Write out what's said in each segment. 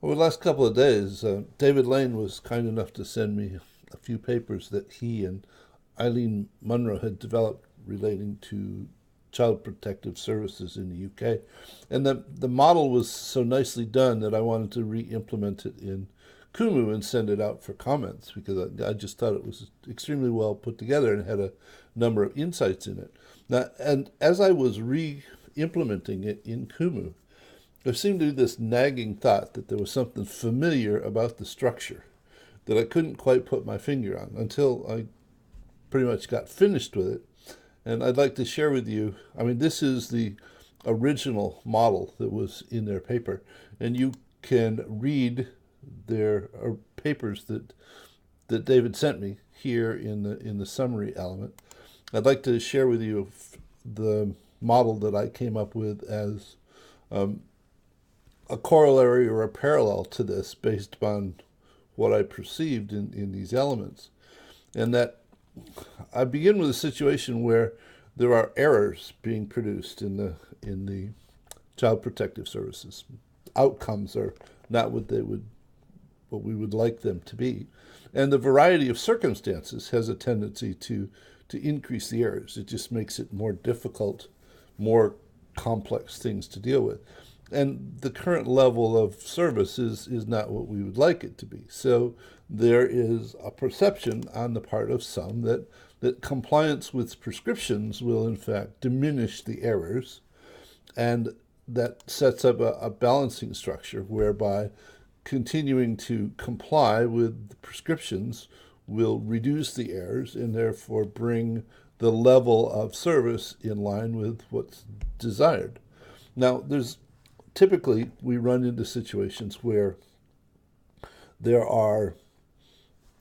Over the last couple of days, David Lane was kind enough to send me a few papers that he and Eileen Munro had developed relating to child protective services in the UK. And the model was so nicely done that I wanted to re-implement it in Kumu and send it out for comments because I just thought it was extremely well put together and had a number of insights in it. Now, and as I was re-implementing it in Kumu, there seemed to be this nagging thought that there was something familiar about the structure that I couldn't quite put my finger on until I pretty much got finished with it. And I'd like to share with you, I mean, this is the original model that was in their paper, and you can read their papers that David sent me here in the summary element. I'd like to share with you the model that I came up with as a corollary or a parallel to this based upon what I perceived in these elements. And that I begin with a situation where there are errors being produced in the child protective services. Outcomes are not what we would like them to be. And the variety of circumstances has a tendency to increase the errors. It just makes it more difficult, more complex things to deal with. And the current level of service is not what we would like it to be. So there is a perception on the part of some that compliance with prescriptions will in fact diminish the errors, and that sets up a balancing structure whereby continuing to comply with the prescriptions will reduce the errors and therefore bring the level of service in line with what's desired. Now, typically we run into situations where there are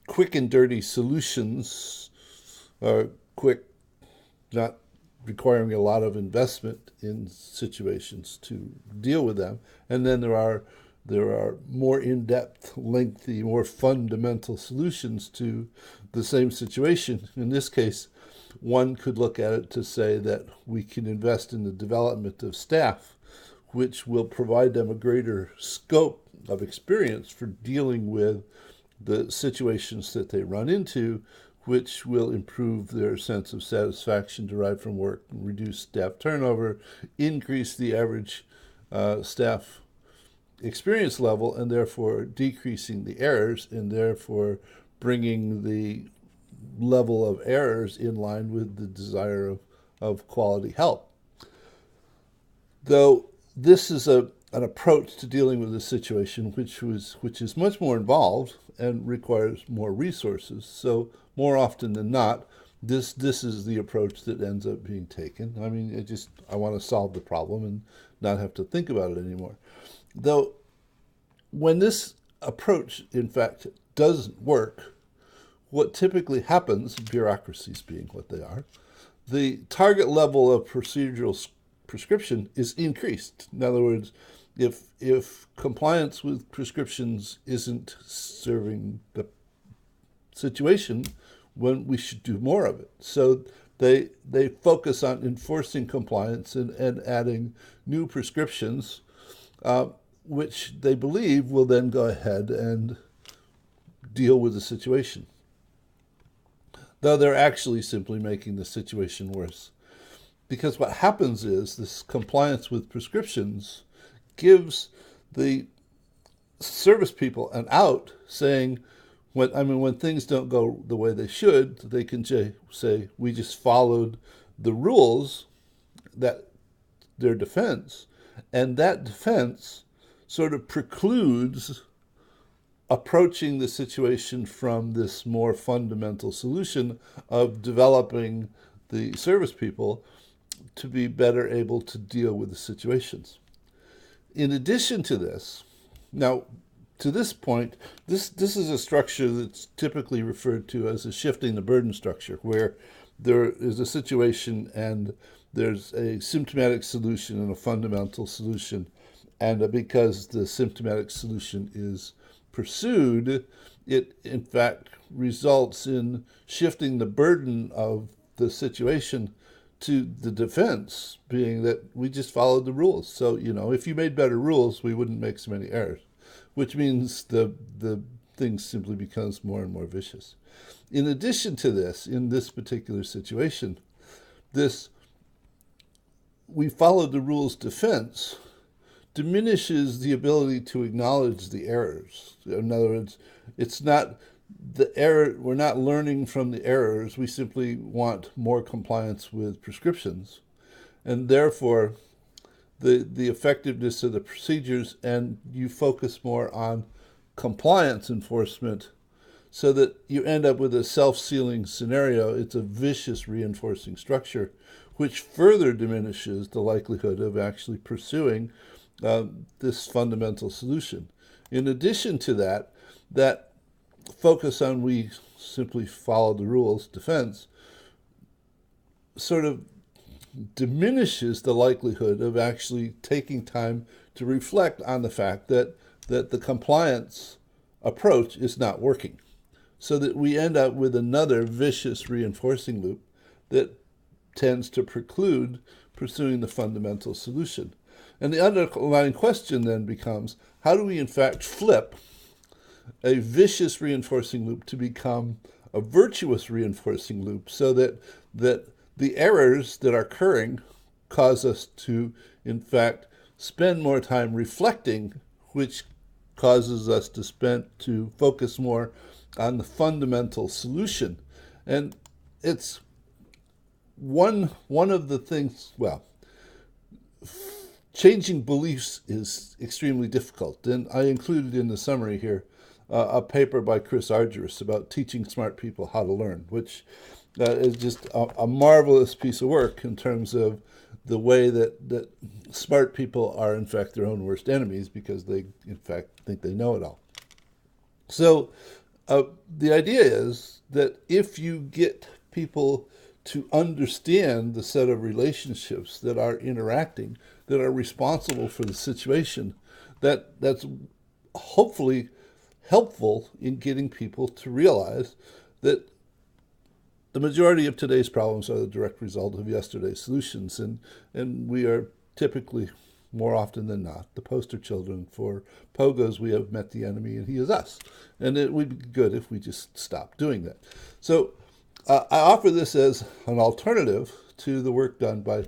quick and dirty solutions, quick, not requiring a lot of investment in situations to deal with them, and then there are more in-depth, lengthy, more fundamental solutions to the same situation. In this case, one could look at it to say that we can invest in the development of staff, which will provide them a greater scope of experience for dealing with the situations that they run into, which will improve their sense of satisfaction derived from work, reduce staff turnover, increase the average staff experience level, and therefore decreasing the errors, and therefore bringing the level of errors in line with the desire of quality help. Though this is an approach to dealing with a situation which is much more involved and requires more resources. So more often than not, this is the approach that ends up being taken. I mean, I want to solve the problem and not have to think about it anymore. Though when this approach, in fact, doesn't work, what typically happens, bureaucracies being what they are, the target level of procedural prescription is increased. In other words, if compliance with prescriptions isn't serving the situation, when we should do more of it. So they focus on enforcing compliance and adding new prescriptions, which they believe will then go ahead and deal with the situation. Though they're actually simply making the situation worse. Because what happens is this compliance with prescriptions gives the service people an out, saying, when things don't go the way they should, they can say, we just followed the rules, that their defense, and that defense sort of precludes approaching the situation from this more fundamental solution of developing the service people to be better able to deal with the situations. In addition to this, now to this point, this is a structure that's typically referred to as a shifting the burden structure, where there is a situation and there's a symptomatic solution and a fundamental solution. And because the symptomatic solution is pursued, it in fact results in shifting the burden of the situation to the defense, being that we just followed the rules. So, if you made better rules, we wouldn't make so many errors. which means the thing simply becomes more and more vicious. In addition to this, in this particular situation, we followed the rules defense diminishes the ability to acknowledge the errors. In other words, it's not the error, we're not learning from the errors, we simply want more compliance with prescriptions. And therefore, the effectiveness of the procedures, and you focus more on compliance enforcement so that you end up with a self-sealing scenario. It's a vicious reinforcing structure, which further diminishes the likelihood of actually pursuing this fundamental solution. In addition to that, that focus on we simply follow the rules defense sort of diminishes the likelihood of actually taking time to reflect on the fact that the compliance approach is not working, so that we end up with another vicious reinforcing loop that tends to preclude pursuing the fundamental solution. And the underlying question then becomes, how do we in fact flip a vicious reinforcing loop to become a virtuous reinforcing loop, so that the errors that are occurring cause us to, in fact, spend more time reflecting, which causes us to focus more on the fundamental solution. And it's one of the things, well, changing beliefs is extremely difficult. And I included in the summary here a paper by Chris Argyris about teaching smart people how to learn, which is just a marvelous piece of work in terms of the way that smart people are, in fact, their own worst enemies, because they, in fact, think they know it all. So the idea is that if you get people to understand the set of relationships that are interacting, that are responsible for the situation, that's hopefully helpful in getting people to realize that the majority of today's problems are the direct result of yesterday's solutions, and we are typically, more often than not, the poster children for pogos. We have met the enemy and he is us, and it would be good if we just stopped doing that. So I offer this as an alternative to the work done by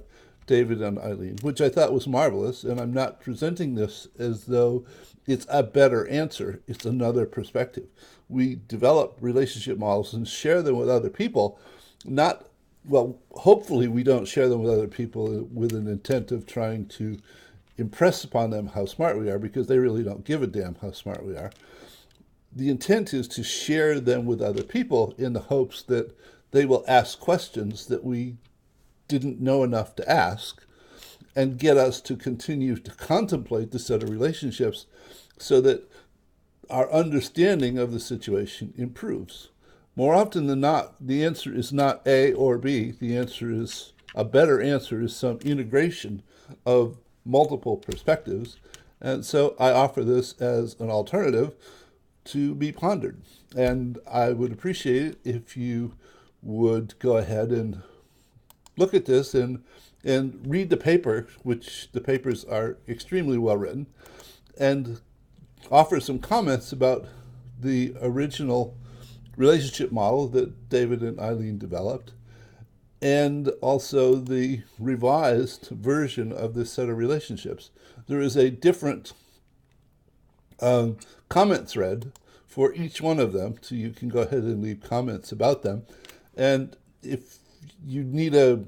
David and Eileen, which I thought was marvelous, and I'm not presenting this as though it's a better answer. It's another perspective. We develop relationship models and share them with other people, hopefully we don't share them with other people with an intent of trying to impress upon them how smart we are, because they really don't give a damn how smart we are. The intent is to share them with other people in the hopes that they will ask questions that we didn't know enough to ask, and get us to continue to contemplate the set of relationships so that our understanding of the situation improves. More often than not, the answer is not A or B. The answer is, a better answer is some integration of multiple perspectives. And so I offer this as an alternative to be pondered. And I would appreciate it if you would go ahead and look at this and read the paper, which the papers are extremely well written, and offer some comments about the original relationship model that David and Eileen developed, and also the revised version of this set of relationships. There is a different comment thread for each one of them, so you can go ahead and leave comments about them. And if you need a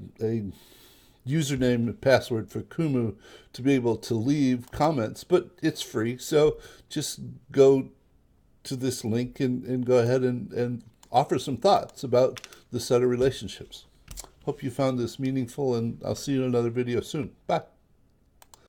username and password for Kumu to be able to leave comments, but it's free, so just go to this link and go ahead and offer some thoughts about the set of relationships. Hope you found this meaningful, and I'll see you in another video soon. Bye.